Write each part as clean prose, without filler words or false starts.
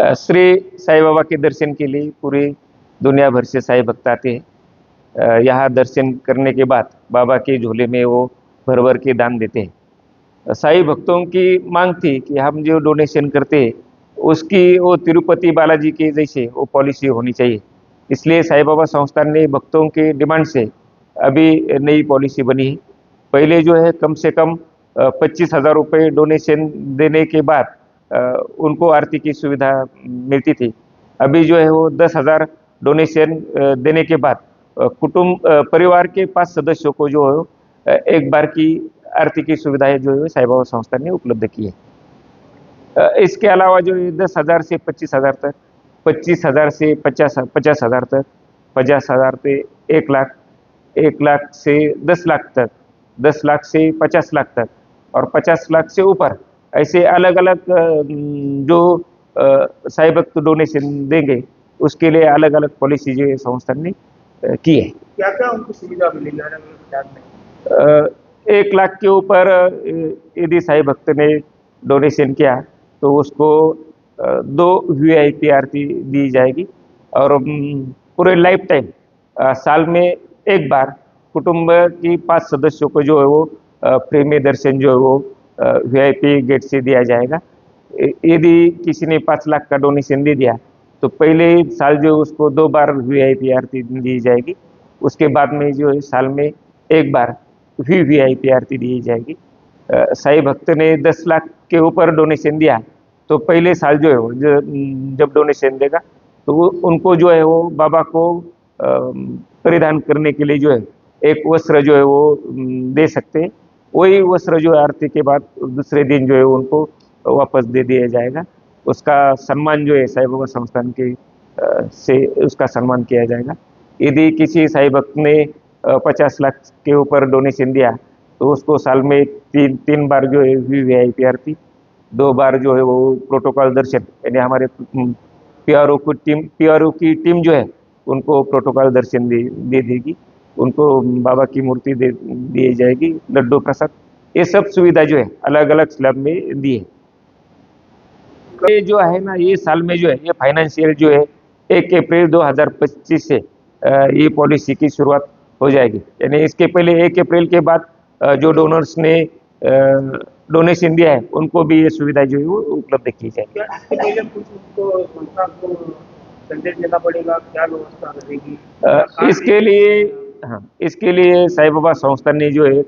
श्री साईं बाबा के दर्शन के लिए पूरी दुनिया भर से साईं भक्त आते हैं। यहाँ दर्शन करने के बाद बाबा के झोले में वो भर भर के दान देते हैं। साईं भक्तों की मांग थी कि हम जो डोनेशन करते हैं उसकी वो तिरुपति बालाजी के जैसे वो पॉलिसी होनी चाहिए। इसलिए साईं बाबा संस्थान ने भक्तों के डिमांड से अभी नई पॉलिसी बनी है। पहले जो है कम से कम 25,000 रुपये डोनेशन देने के बाद उनको आरती की सुविधा मिलती थी। अभी जो है वो 10,000 डोनेशन देने के बाद परिवार के 5 सदस्यों को जो है एक बार की आरती की सुविधाएं जो है साईं बाबा संस्थान ने उपलब्ध की है। इसके अलावा जो है 10,000 से 25,000 तक, 25,000 से 50,000 तक, 50,000 से 1 लाख, 1 लाख से 10 लाख तक, 10 लाख से 50 लाख तक और 50 लाख से ऊपर ऐसे अलग अलग जो साईं भक्त डोनेशन देंगे उसके लिए अलग अलग पॉलिसी जो संस्थान ने की है। क्या क्या उनको सुविधा मिलेगी अलग अलग? 1 लाख के ऊपर यदि साईं भक्त ने डोनेशन किया तो उसको 2 VIP आरती दी जाएगी और पूरे लाइफ टाइम साल में एक बार कुटुंब की 5 सदस्यों को जो है वो फ्री में दर्शन जो है वो VIP गेट से दिया जाएगा। यदि किसी ने 5 लाख का डोनेशन दे दिया तो पहले साल जो उसको 2 बार VIP आरती दी जाएगी। उसके बाद में जो है साल में एक बार VIP आरती दी जाएगी। साईं भक्त ने 10 लाख के ऊपर डोनेशन दिया तो पहले साल जो है वो जब डोनेशन देगा तो उनको जो है वो बाबा को परिधान करने के लिए जो है एक वस्त्र जो है वो दे सकते हैं। वही वस्त्र जो है आरती के बाद दूसरे दिन जो है उनको वापस दे दिया जाएगा। उसका सम्मान जो है साईं बाबा संस्थान के से उसका सम्मान किया जाएगा। यदि किसी साईं भक्त ने 50 लाख के ऊपर डोनेशन दिया तो उसको साल में तीन बार जो है VIP आरती, 2 बार जो है वो प्रोटोकॉल दर्शन, यानी हमारे PRO की टीम जो है उनको प्रोटोकॉल दर्शन दे देगी। उनको बाबा की मूर्ति दी जाएगी, लड्डू प्रसाद, ये सब सुविधा जो है अलग अलग स्लैब में दी है। ये जो है ना, ये साल में जो है ये फाइनेंशियल जो है 1 अप्रैल 2025 से ये पॉलिसी की शुरुआत हो जाएगी। यानी इसके पहले 1 अप्रैल के बाद जो डोनर्स ने डोनेशन दिया है उनको भी ये सुविधा जो है वो उपलब्ध की जाएगी। इसके पहले कुछ उनको संस्था को संदेश देना पड़ेगा, क्या व्यवस्था रहेगी? इसके लिए साईं बाबा संस्थान ने जो है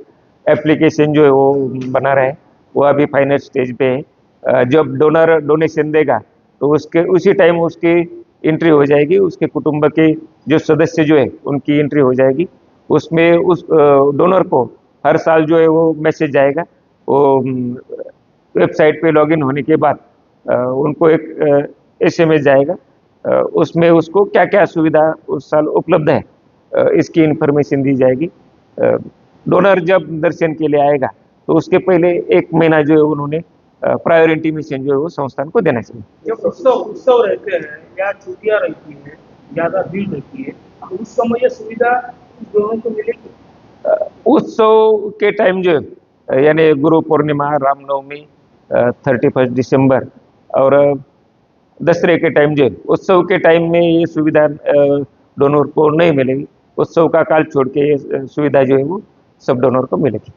एप्लीकेशन जो है वो बना रहा है, वो अभी फाइनल स्टेज पे है। जब डोनर डोनेशन देगा तो उसी टाइम उसकी एंट्री हो जाएगी, उसके कुटुंब के जो सदस्य जो है उनकी एंट्री हो जाएगी। उसमें उस डोनर को हर साल जो है वो मैसेज जाएगा। वो वेबसाइट पे लॉगिन होने के बाद उनको एक SMS जाएगा। उसमें उसको क्या क्या सुविधा उस साल उपलब्ध है इसकी इंफॉर्मेशन दी जाएगी। डोनर जब दर्शन के लिए आएगा तो उसके पहले 1 महीना जो है उन्होंने प्रायर इंटीमेशन जो है वो संस्थान को देना चाहिए। जब उत्सव रहते हैं या छुट्टियां रहती है, ज्यादा भीड़ रहती है, तो उस समय ये सुविधा दोनों को मिलेगी? उत्सव के टाइम जो है यानी गुरु पूर्णिमा, रामनवमी, 31 दिसंबर और दशहरे के टाइम जो है उत्सव के टाइम में ये सुविधा डोनर को नहीं मिलेगी। उत्सव का काल छोड़ के ये सुविधा जो है वो सब डोनर को मिलेगी।